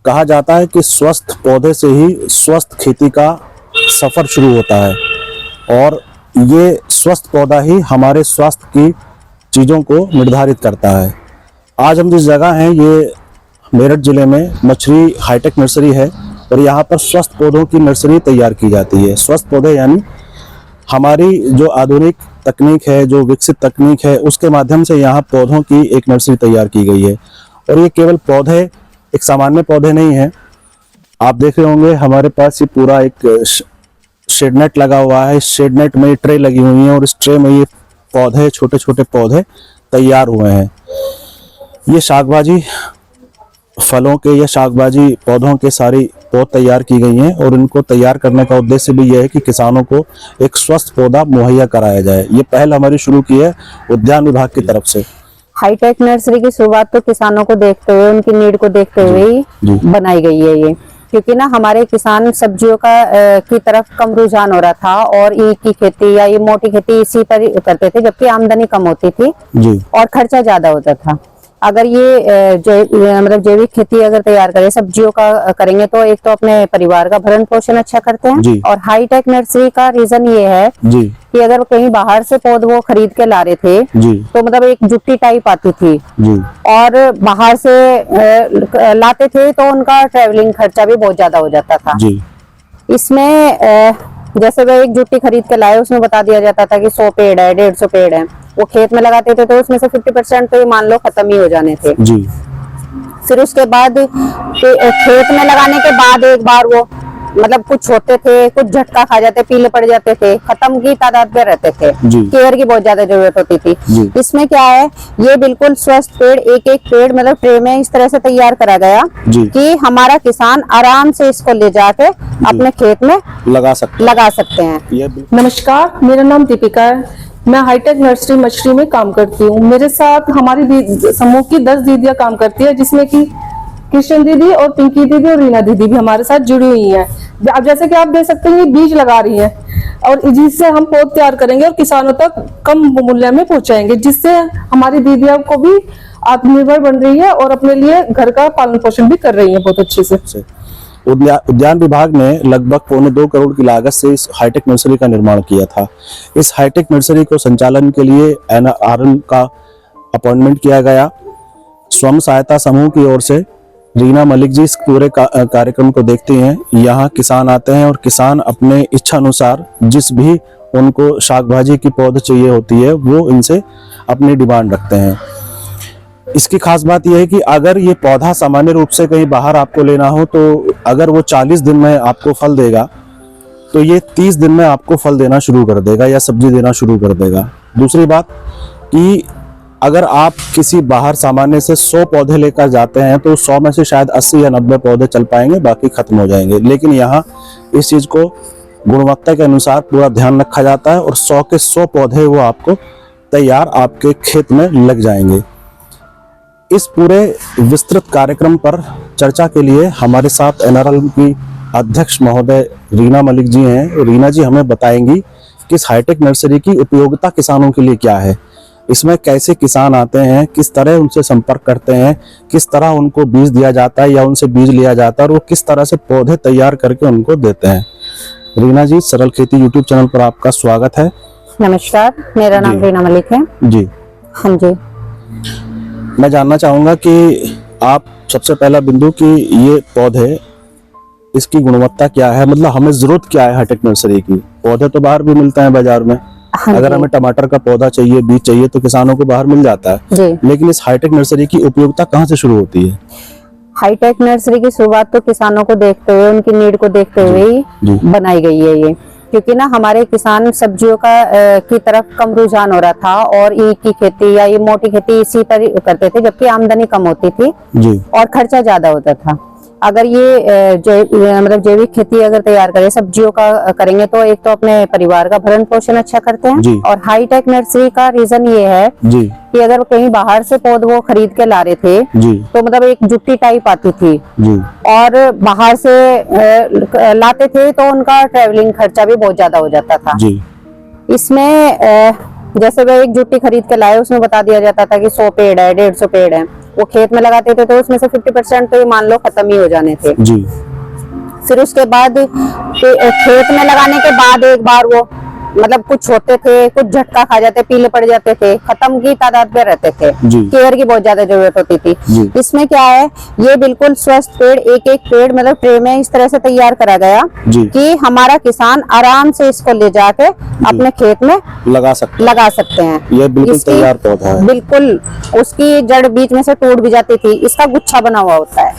कहा जाता है कि स्वस्थ पौधे से ही स्वस्थ खेती का सफर शुरू होता है और ये स्वस्थ पौधा ही हमारे स्वास्थ्य की चीज़ों को निर्धारित करता है। आज हम जिस जगह हैं ये मेरठ जिले में मछली हाईटेक नर्सरी है और यहाँ पर स्वस्थ पौधों की नर्सरी तैयार की जाती है। स्वस्थ पौधे यानी हमारी जो आधुनिक तकनीक है, जो विकसित तकनीक है, उसके माध्यम से यहाँ पौधों की एक नर्सरी तैयार की गई है। और ये केवल पौधे, एक सामान्य पौधे नहीं हैं। आप देख रहे होंगे हमारे पास ये पूरा एक शेड नेट लगा हुआ है। शेड नेट में ट्रे लगी हुई है और इस ट्रे में ये पौधे, छोटे छोटे पौधे तैयार हुए हैं। ये शाकभाजी फलों के या शाकभाजी पौधों के सारी पौध तैयार की गई हैं और इनको तैयार करने का उद्देश्य भी यह है कि किसानों को एक स्वस्थ पौधा मुहैया कराया जाए। ये पहल हमारी शुरू की है उद्यान विभाग की तरफ से। हाईटेक नर्सरी की शुरुआत तो किसानों को देखते हुए, उनकी नीड को देखते हुए ही बनाई गई है ये, क्योंकि ना हमारे किसान सब्जियों का की तरफ कम रुझान हो रहा था और ईख की खेती या ये मोटी खेती इसी पर करते थे, जबकि आमदनी कम होती थी जी और खर्चा ज्यादा होता था। अगर ये मतलब जैविक खेती अगर तैयार करें, सब्जियों का करेंगे तो एक तो अपने परिवार का भरण पोषण अच्छा करते हैं और हाईटेक नर्सरी का रीजन ये है जी कि अगर कहीं बाहर से पौध वो खरीद के ला रहे थे जी तो मतलब एक जुट्टी टाइप आती थी जी और बाहर से लाते थे तो उनका ट्रेवलिंग खर्चा भी बहुत ज्यादा हो जाता था जी। इसमें जैसे वो एक जुट्टी खरीद के लाए, उसमें बता दिया जाता था कि 100 पेड़ है, 150 पेड़ है। वो खेत में लगाते थे तो उसमें से 50% तो मान लो खत्म ही हो जाने थे जी। फिर उसके बाद खेत में लगाने के बाद एक बार वो मतलब कुछ होते थे, कुछ झटका खा जाते, पीले पड़ जाते थे, खत्म की तादाद में रहते थे, केयर की बहुत ज्यादा जरूरत होती थी। इसमें क्या है, ये बिल्कुल स्वस्थ पेड़, एक एक पेड़ मतलब ट्रे में इस तरह से तैयार करा गया कि हमारा किसान आराम से इसको ले जाके अपने खेत में लगा सकते हैं। नमस्कार, मेरा नाम दीपिका है। मैं हाईटेक नर्सरी मछली में काम करती हूँ। मेरे साथ हमारी समूह की 10 दीदियाँ काम करती है, जिसमें कि कृष्ण दीदी और पिंकी दीदी और रीना दीदी भी हमारे साथ जुड़ी हुई हैं। अब जैसे कि आप देख सकते हैं, ये बीज लगा रही हैं और जिससे हम पौध तैयार करेंगे और किसानों तक कम मूल्य में पहुंचाएंगे, जिससे हमारी दीदियों को भी आत्मनिर्भर बन रही है और अपने लिए घर का पालन पोषण भी कर रही है बहुत अच्छे से। उद्यान विभाग ने लगभग 1.25 करोड़ की लागत से इस हाईटेक नर्सरी का निर्माण किया था। इस हाईटेक नर्सरी को संचालन के लिए NRM का अपॉइंटमेंट किया गया। स्वयं सहायता समूह की ओर से रीना मलिक जी इस पूरे कार्यक्रम को देखते हैं। यहाँ किसान आते हैं और किसान अपने इच्छा अनुसार जिस भी उनको शाकभाजी की पौध चाहिए होती है वो इनसे अपनी डिमांड रखते हैं। इसकी खास बात यह है कि अगर ये पौधा सामान्य रूप से कहीं बाहर आपको लेना हो तो अगर वो 40 दिन में आपको फल देगा तो ये 30 दिन में आपको फल देना शुरू कर देगा या सब्जी देना शुरू कर देगा। दूसरी बात कि अगर आप किसी बाहर सामान्य से 100 पौधे लेकर जाते हैं तो 100 में से शायद 80 या 90 पौधे चल पाएंगे, बाकी खत्म हो जाएंगे। लेकिन यहाँ इस चीज को गुणवत्ता के अनुसार पूरा ध्यान रखा जाता है और 100 के 100 पौधे वो आपको तैयार आपके खेत में लग जाएंगे। इस पूरे विस्तृत कार्यक्रम पर चर्चा के लिए हमारे साथ NRM की अध्यक्ष महोदय रीना मलिक जी हैं। रीना जी हमें बताएंगी कि इस हाईटेक नर्सरी की उपयोगिता किसानों के लिए क्या है, इसमें कैसे किसान आते हैं, किस तरह उनसे संपर्क करते हैं, किस तरह उनको बीज दिया जाता है या उनसे बीज लिया जाता है और वो किस तरह से पौधे तैयार करके उनको देते हैं। रीना जी, सरल खेती यूट्यूब चैनल पर आपका स्वागत है। नमस्कार, मेरा नाम रीना मलिक है जी। हाँ जी, मैं जानना चाहूंगा कि आप सबसे पहला बिंदु कि ये पौधे, इसकी गुणवत्ता क्या है, मतलब हमें जरूरत क्या है हाईटेक नर्सरी की? पौधे तो बाहर भी मिलते हैं बाजार में। हाँ, अगर हमें टमाटर का पौधा चाहिए, बीज चाहिए तो किसानों को बाहर मिल जाता है, लेकिन इस हाईटेक नर्सरी की उपयोगिता कहाँ से शुरू होती है? हाईटेक नर्सरी की शुरुआत तो किसानों को देखते हुए, उनकी नीड को देखते हुए ही बनाई गई है ये, क्योंकि ना हमारे किसान सब्जियों का की तरफ कम रुझान हो रहा था और ईख की खेती या ये मोटी खेती इसी पर करते थे, जबकि आमदनी कम होती थी जी और खर्चा ज्यादा होता था। अगर ये मतलब जैविक खेती अगर तैयार करें, सब्जियों का करेंगे तो एक तो अपने परिवार का भरण पोषण अच्छा करते हैं और हाईटेक नर्सरी का रीजन ये है कि अगर कहीं बाहर से पौध वो खरीद के ला रहे थे तो मतलब एक जुट्टी टाइप आती थी और बाहर से लाते थे तो उनका ट्रेवलिंग खर्चा भी बहुत ज्यादा हो जाता था। इसमें जैसे वो एक जुट्टी खरीद के लाए, उसमें बता दिया जाता था कि 100 पेड़ है, 150 पेड़ है। वो खेत में लगाते थे तो उसमें से 50% तो ये मान लो खत्म ही हो जाने थे। जी फिर उसके बाद खेत में लगाने के बाद एक बार वो मतलब कुछ होते थे, कुछ झटका खा जाते, पीले पड़ जाते थे, खत्म की तादाद पे रहते थे, जी। केयर की बहुत ज्यादा जरूरत होती थी। जी। इसमें क्या है, ये बिल्कुल स्वस्थ पेड़, एक एक पेड़ मतलब ट्रे में इस तरह से तैयार करा गया जी। कि हमारा किसान आराम से इसको ले जाके अपने खेत में लगा सकते हैं। ये बिल्कुल इसकी- तैयार पौधा है। बिल्कुल, उसकी जड़ बीच में से टूट भी जाती थी, इसका गुच्छा बना हुआ होता है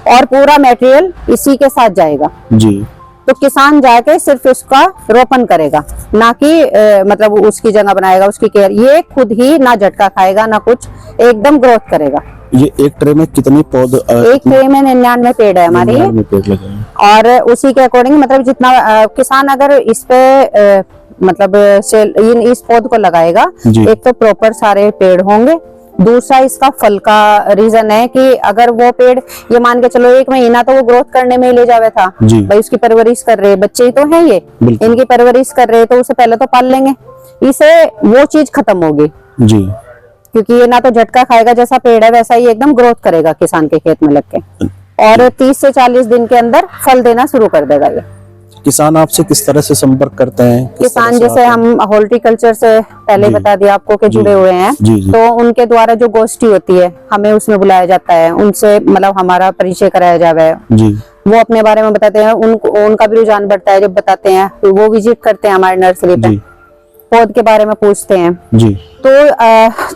और पूरा मटेरियल इसी के साथ जाएगा। जी तो किसान जाके सिर्फ उसका रोपण करेगा, ना कि मतलब उसकी जगह बनाएगा, उसकी केयर। ये खुद ही ना झटका खाएगा ना कुछ, एकदम ग्रोथ करेगा। ये एक ट्रे में कितनी पौधे एक ट्रे में 99 पेड़ है हमारे, 99 पेड़ लगे हैं। और उसी के अकॉर्डिंग मतलब जितना किसान अगर इस पे मतलब इस पौध को लगाएगा, जी। एक तो प्रॉपर सारे पेड़ होंगे, दूसरा इसका फल का रीजन है कि अगर वो पेड़ ये मान के चलो 1 महीना तो वो ग्रोथ करने में ही ले जावे था, जी। भाई उसकी परवरिश कर रहे, बच्चे ही तो हैं ये, बिल्कुल। इनकी परवरिश कर रहे तो उसे पहले तो पाल लेंगे, इसे वो चीज खत्म होगी, जी क्योंकि ये ना तो झटका खाएगा, जैसा पेड़ है वैसा ही एकदम ग्रोथ करेगा किसान के खेत में लग के, और 30 से 40 दिन के अंदर फल देना शुरू कर देगा ये। किसान आपसे किस तरह से संपर्क करते हैं? किस तरह किसान से जैसे आप- हम हॉर्टिकल्चर से पहले जी। बता दिया आपको कि जी। जुड़े हुए हैं, जी, जी। तो उनके द्वारा जो गोष्ठी होती है हमें उसमें बुलाया जाता है, उनसे मतलब हमारा परिचय कराया जावे, जी वो अपने बारे में बताते हैं, उनका भी रुझान बढ़ता है जब बताते हैं, वो विजिट करते हैं हमारे नर्सरी पे, जी पौध के बारे में पूछते हैं। जी तो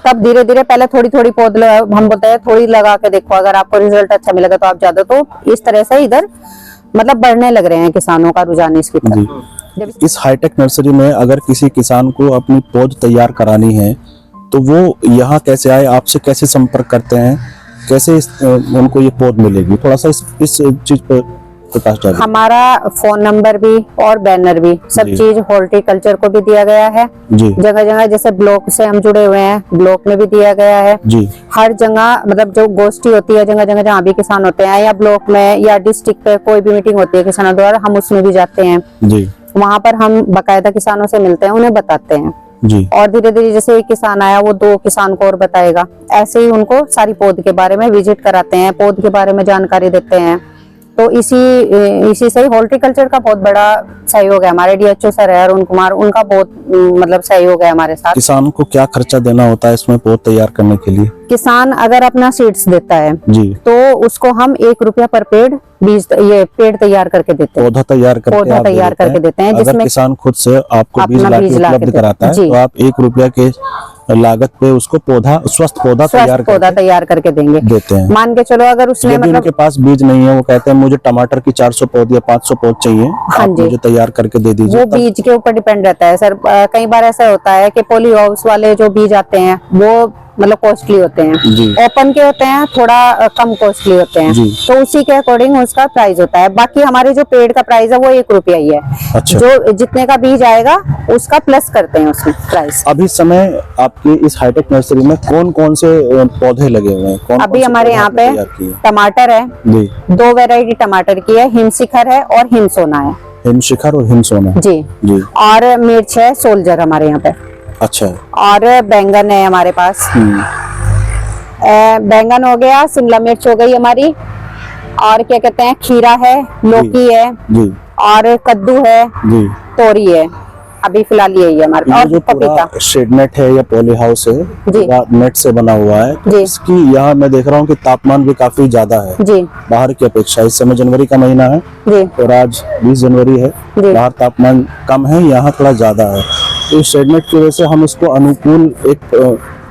तब धीरे धीरे पहले थोड़ी थोड़ी पौध हम बोलते हैं थोड़ी लगा के देखो, अगर आपको रिजल्ट अच्छा मिलेगा तो आप ज्यादा, तो इस तरह से इधर मतलब बढ़ने लग रहे हैं किसानों का रुझान इसकी जी। तरफ। जब इस हाईटेक नर्सरी में अगर किसी किसान को अपनी पौध तैयार करानी है तो वो यहाँ कैसे आए, आपसे कैसे संपर्क करते हैं, कैसे उनको ये पौध मिलेगी? थोड़ा सा इस चीज पर प्रकाश डालिए। हमारा फोन नंबर भी और बैनर भी सब जी। चीज हॉर्टिकल्चर को भी दिया गया है, जी जगह जगह जैसे ब्लॉक से हम जुड़े हुए हैं, ब्लॉक में भी दिया गया है। जी हर जगह मतलब जो गोष्ठी होती है जगह जगह जहाँ भी किसान होते हैं, या ब्लॉक में या डिस्ट्रिक्ट पे कोई भी मीटिंग होती है किसानों द्वारा, हम उसमें भी जाते हैं। जी वहां पर हम बाकायदा किसानों से मिलते हैं, उन्हें बताते हैं, जी और धीरे धीरे जैसे एक किसान आया वो 2 किसान को और बताएगा, ऐसे ही उनको सारी पौध के बारे में विजिट कराते हैं, पौध के बारे में जानकारी देते हैं। तो इसी से ही हॉर्टिकल्चर का बहुत बड़ा सहयोग है, हमारे DHO सर है अरुण कुमार, उनका बहुत मतलब सहयोग है हमारे साथ। किसान को क्या खर्चा देना होता है इसमें पौध तैयार करने के लिए? किसान अगर अपना सीड्स देता है जी तो उसको हम 1 रुपया पर पेड़ ये पेड़ तैयार करके देते हैं, पौधा तैयार करके पौधा आप दे तैयार देते हैं। करके देते हैं, अगर जिसमें किसान खुद से आपको बीज अपना लाके बीज लाके उपलब्ध दे- कराता है जी। तो आप 1 रुपया के लागत पे उसको स्वस्थ पौधा तैयार स्वस्थ पौधा करके तैयार करके देंगे। देते हैं। मान के चलो अगर उसने यदि मतलब उनके पास बीज नहीं है, वो कहते हैं मुझे टमाटर की 400 पौध या 500 पौध चाहिए, हाँ आप जी। मुझे तैयार करके दे दीजिए। वो तब बीज के ऊपर डिपेंड रहता है सर। कई बार ऐसा होता है कि पॉली हाउस वाले जो बीज आते हैं वो मतलब कॉस्टली होते हैं, जी। ओपन के होते हैं थोड़ा कम कॉस्टली होते हैं, जी। तो उसी के अकॉर्डिंग उसका प्राइस होता है। बाकी हमारे जो पेड़ का प्राइस है वो 1 रुपया ही है। अच्छा। जो जितने का बीज आएगा उसका प्लस करते हैं उसमें प्राइस। अभी समय आपकी इस हाईटेक नर्सरी में कौन कौन से पौधे लगे हुए हैं? कौन अभी हमारे यहाँ पे टमाटर है, जी 2 वैरायटी टमाटर की है, हिमशिखर है और हिमसोना है हिमशिखर और हिमसोना। जी। जी और मिर्च है सोल्जर हमारे यहाँ पे, अच्छा। और बैंगन है हमारे पास। बैंगन हो गया, शिमला मिर्च हो गई हमारी, और क्या कहते हैं खीरा है, लौकी है, जी और कद्दू है, जी तोरी है, अभी फिलहाल यही है हमारे ये पास, जो और पपीता। पूरा शेड नेट है या पॉली हाउस है, जी। पूरा नेट से बना हुआ है, तो जी। इसकी यहाँ मैं देख रहा हूँ कि तापमान भी काफी ज्यादा है जी बाहर की अपेक्षा। इस समय जनवरी का महीना है जी और आज 20 जनवरी है, जी। बाहर तापमान कम है, यहाँ थोड़ा ज्यादा है। तो इस शेड नेट की वजह से हम इसको अनुकूल एक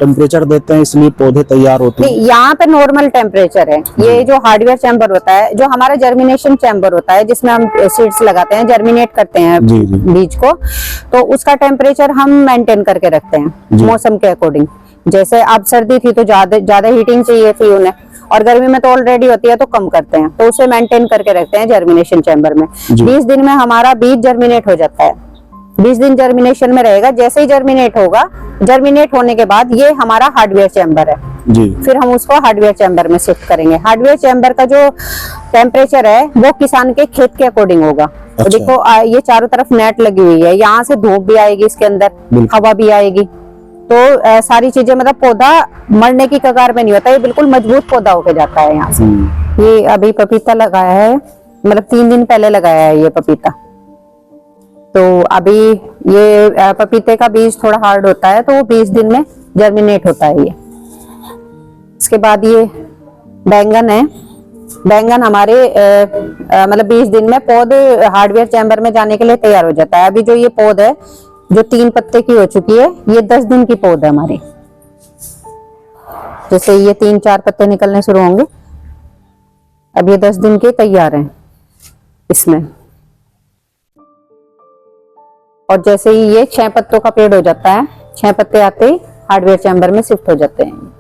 टेम्परेचर देते हैं, इसलिए पौधे तैयार होते हैं। नहीं, यहाँ पे नॉर्मल टेम्परेचर है। ये जो हार्डवेयर चैम्बर होता है, जो हमारा जर्मिनेशन चैम्बर होता है जिसमें हम सीड्स लगाते हैं, जर्मिनेट करते हैं जी, जी। बीज को, तो उसका टेम्परेचर हम मेंटेन करके रखते हैं मौसम के अकॉर्डिंग। जैसे अब सर्दी थी तो ज्यादा हीटिंग चाहिए थी उन्हें, और गर्मी में तो ऑलरेडी होती है तो कम करते हैं, तो उसे मेंटेन करके रखते हैं जर्मिनेशन चैम्बर में। जी। 20 दिन में हमारा बीज जर्मिनेट हो जाता है, 20 दिन जर्मिनेशन में रहेगा। जैसे ही जर्मिनेट होगा, जर्मिनेट होने के बाद ये हमारा हार्डवेयर चैम्बर है, जी फिर हम उसको हार्डवेयर चैम्बर में शिफ्ट करेंगे। हार्डवेयर चैम्बर का जो टेम्परेचर है वो किसान के खेत के अकॉर्डिंग होगा। तो अच्छा। देखो ये चारों तरफ नेट लगी हुई है, यहाँ से धूप भी आएगी इसके अंदर, बिल्कुल। हवा भी आएगी, तो सारी चीजें मतलब पौधा मरने की कगार में नहीं होता, ये बिल्कुल मजबूत पौधा होके जाता है यहाँ से। ये अभी पपीता लगाया है, मतलब 3 दिन पहले लगाया है ये पपीता। तो अभी ये पपीते का बीज थोड़ा हार्ड होता है, तो वो 20 दिन में जर्मिनेट होता है ये। इसके बाद ये बैंगन है। बैंगन हमारे मतलब 20 दिन में पौध हार्डवेयर चैम्बर में जाने के लिए तैयार हो जाता है। अभी जो ये पौध है जो 3 पत्ते की हो चुकी है, ये 10 दिन की पौध है हमारी। जैसे ये 3-4 पत्ते निकलने शुरू होंगे, अब ये 10 दिन के तैयार हैं इसमें। और जैसे ही ये 6 पत्तों का पेड़ हो जाता है, 6 पत्ते आते ही हार्डवेयर चैम्बर में शिफ्ट हो जाते हैं।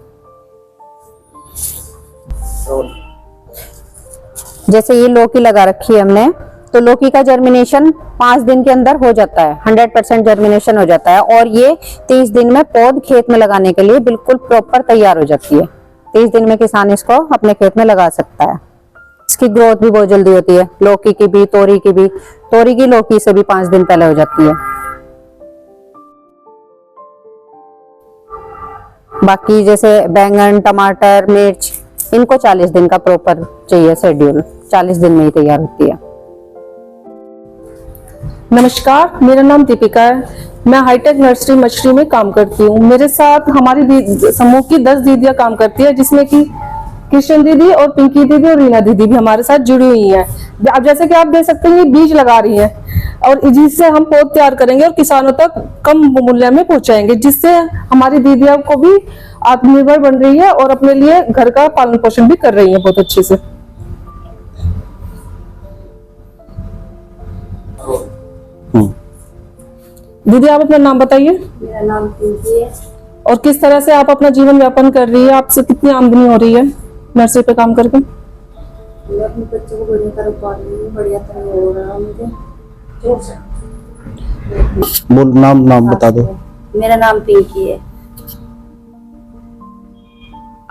जैसे ये लौकी लगा रखी है हमने, तो लौकी का जर्मिनेशन 5 दिन के अंदर हो जाता है, 100% जर्मिनेशन हो जाता है। और ये 30 दिन में पौध खेत में लगाने के लिए बिल्कुल प्रॉपर तैयार हो जाती है। 30 दिन में किसान इसको अपने खेत में लगा सकता है। इसकी ग्रोथ भी बहुत जल्दी होती है, लौकी की भी, तोरी की भी। तोरी की लौकी से भी 5 दिन पहले हो जाती है। बाकी जैसे बैंगन, टमाटर, मिर्च, इनको 40 दिन का प्रॉपर चाहिए शेड्यूल, 40 दिन में ही तैयार होती है। नमस्कार, मेरा नाम दीपिका है। मैं हाईटेक नर्सरी मछली में काम करती हूँ। मेरे साथ हमारी समूह की 10 दीदियां काम करती है, जिसमें कि कृष्ण दीदी और पिंकी दीदी और रीना दीदी भी हमारे साथ जुड़ी हुई हैं। अब जैसे कि आप देख सकते हैं, ये बीज लगा रही हैं और जिससे हम पौध तैयार करेंगे और किसानों तक कम मूल्य में पहुंचाएंगे, जिससे हमारी दीदियां को भी आत्मनिर्भर बन रही है और अपने लिए घर का पालन पोषण भी कर रही है बहुत अच्छे से। दीदी, आप अपना नाम बताइए। मेरा नाम पिंकी है। और किस तरह से आप अपना जीवन यापन कर रही है? आपसे कितनी आमदनी हो रही है नर्सरी पे काम करके? मैं अपने बच्चों को बढ़िया तरह पाल रही हूँ, बढ़िया तरह हो रहा है मुझे। बोल, नाम बता दो। मेरा नाम पिंकी है।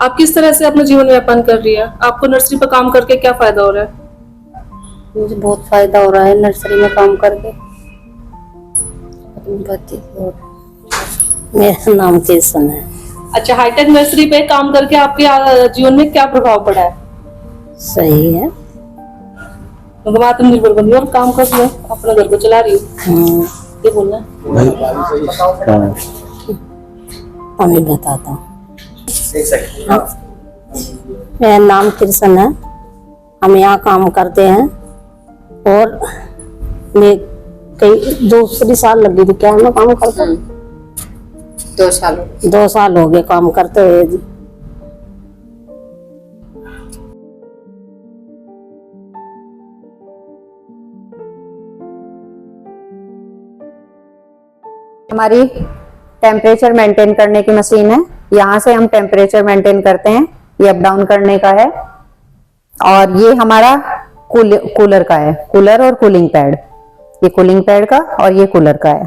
आप किस तरह से अपना जीवन यापन कर रही है? आपको नर्सरी पे काम करके क्या फायदा हो रहा है? मुझे बहुत फायदा हो रहा है नर्सरी में काम करके। मेरा नाम कृष्ण है। अच्छा, हाईटेक नर्सरी पे काम करके आपके जीवन में क्या प्रभाव पड़ा है? सही है, आत्मनिर्भर बन रही और काम कर रही हो, अपने घर को चला रही हो। ये बोलना मैं बताता हूँ। मेरा नाम कृष्ण है। हम यहाँ काम करते हैं और मैं कई दूसरी साल लगी थी क्या मैं काम करता हूँ। 2 साल हो गए काम करते हुए जी। हमारी टेम्परेचर मेंटेन करने की मशीन है। यहाँ से हम टेम्परेचर मेंटेन करते हैं, ये अप डाउन करने का है। और ये हमारा कूलर का है, कूलर और कूलिंग पैड। ये कूलिंग पैड का और ये कूलर का है।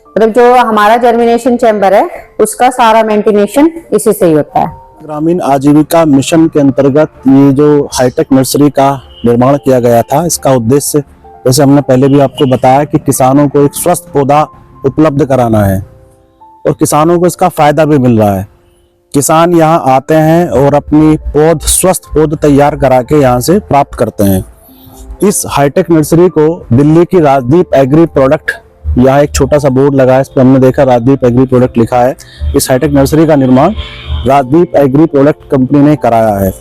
मतलब जो हमारा जर्मिनेशन चैम्बर है उसका सारा मेंटेनेशन इसी से ही होता है। ग्रामीण आजीविका मिशन के अंतर्गत ये जो हाईटेक नर्सरी का निर्माण किया गया था, इसका उद्देश्य जैसे हमने पहले भी आपको बताया कि किसानों को एक स्वस्थ पौधा उपलब्ध कराना है और किसानों को इसका फायदा भी मिल रहा है। किसान यहाँ आते हैं और अपनी स्वस्थ पौध तैयार करा के यहाँ से प्राप्त करते हैं। इस हाईटेक नर्सरी को दिल्ली की राजदीप एग्री प्रोडक्ट, यहाँ एक छोटा सा बोर्ड लगा है, इस पर हमने देखा राजदीप एग्री प्रोडक्ट लिखा है। इस हाईटेक नर्सरी का निर्माण राजदीप एग्री प्रोडक्ट कंपनी ने कराया है।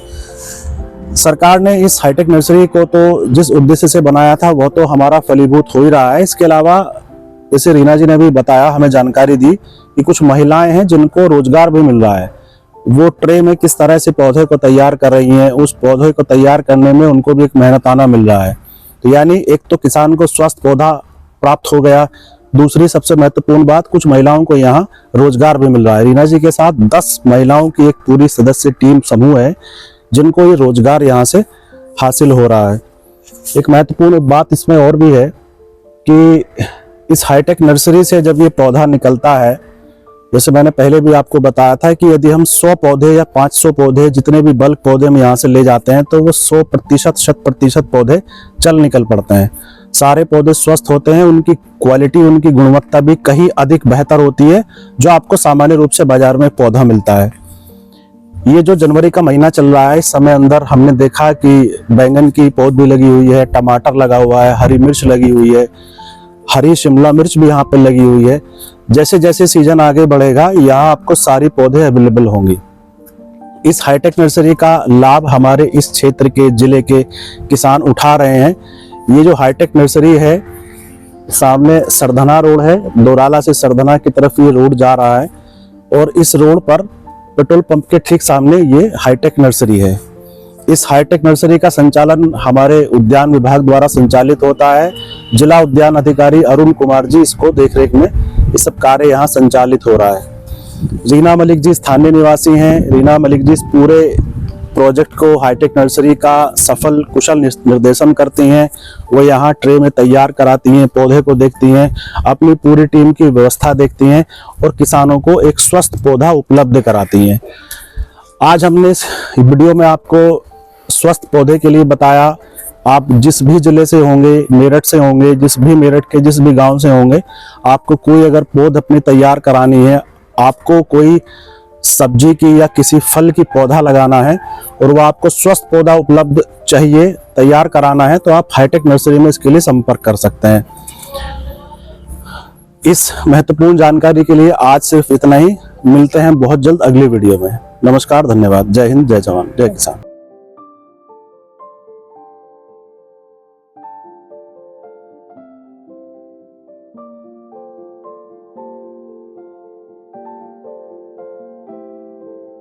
सरकार ने इस हाईटेक नर्सरी को तो जिस उद्देश्य से बनाया था वह तो हमारा फलीभूत हो ही रहा है। इसके अलावा जैसे रीना जी ने भी बताया, हमें जानकारी दी कि कुछ महिलाएं हैं जिनको रोजगार भी मिल रहा है। वो ट्रे में किस तरह से पौधे को तैयार कर रही हैं, उस पौधे को तैयार करने में उनको भी एक मेहनताना मिल रहा है। तो यानी एक तो किसान को स्वस्थ पौधा प्राप्त हो गया, दूसरी सबसे महत्वपूर्ण बात, कुछ महिलाओं को यहाँ रोजगार भी मिल रहा है। रीना जी के साथ 10 महिलाओं की एक पूरी सदस्य टीम समूह है जिनको ये रोजगार यहाँ से हासिल हो रहा है। एक महत्वपूर्ण बात इसमें और भी है कि इस हाईटेक नर्सरी से जब ये पौधा निकलता है, जैसे मैंने पहले भी आपको बताया था कि यदि हम 100 पौधे या 500 पौधे, जितने भी बल्क पौधे हम यहाँ से ले जाते हैं, तो वो 100% 100% पौधे चल निकल पड़ते हैं। सारे पौधे स्वस्थ होते हैं, उनकी क्वालिटी, उनकी गुणवत्ता भी कहीं अधिक बेहतर होती है जो आपको सामान्य रूप से बाजार में पौधा मिलता है। ये जो जनवरी का महीना चल रहा है, इस समय अंदर हमने देखा कि बैंगन की पौध भी लगी हुई है, टमाटर लगा हुआ है, हरी मिर्च लगी हुई है, हरी शिमला मिर्च भी यहाँ पे लगी हुई है। जैसे जैसे सीजन आगे बढ़ेगा यहाँ आपको सारी पौधे अवेलेबल होंगी। इस हाईटेक नर्सरी का लाभ हमारे इस क्षेत्र के जिले के किसान उठा रहे हैं। ये जो हाईटेक नर्सरी है, सामने सरधना रोड है, दोराला से सरधना की तरफ ये रोड जा रहा है और इस रोड पर पेट्रोल पंप के ठीक सामने ये हाईटेक नर्सरी है। इस हाईटेक नर्सरी का संचालन हमारे उद्यान विभाग द्वारा संचालित होता है। जिला उद्यान अधिकारी अरुण कुमार जी इसको देखरेख में इस सब कार्य यहाँ संचालित हो रहा है। रीना मलिक जी स्थानीय निवासी हैं। रीना मलिक जी इस पूरे प्रोजेक्ट को, हाईटेक नर्सरी का सफल कुशल निर्देशन करती हैं। वो यहाँ ट्रे में तैयार कराती हैं, पौधे को देखती हैं, अपनी पूरी टीम की व्यवस्था देखती हैं और किसानों को एक स्वस्थ पौधा उपलब्ध कराती हैं। आज हमने इस वीडियो में आपको स्वस्थ पौधे के लिए बताया। आप जिस भी जिले से होंगे, मेरठ से होंगे, मेरठ के जिस भी गांव से होंगे, आपको कोई अगर पौध अपनी तैयार करानी है, आपको कोई सब्जी की या किसी फल की पौधा लगाना है और वो आपको स्वस्थ पौधा उपलब्ध चाहिए, तैयार कराना है, तो आप हाईटेक नर्सरी में इसके लिए संपर्क कर सकते हैं। इस महत्वपूर्ण जानकारी के लिए आज सिर्फ इतना ही। मिलते हैं बहुत जल्द अगली वीडियो में। नमस्कार, धन्यवाद। जय हिंद, जय जवान, जय किसान।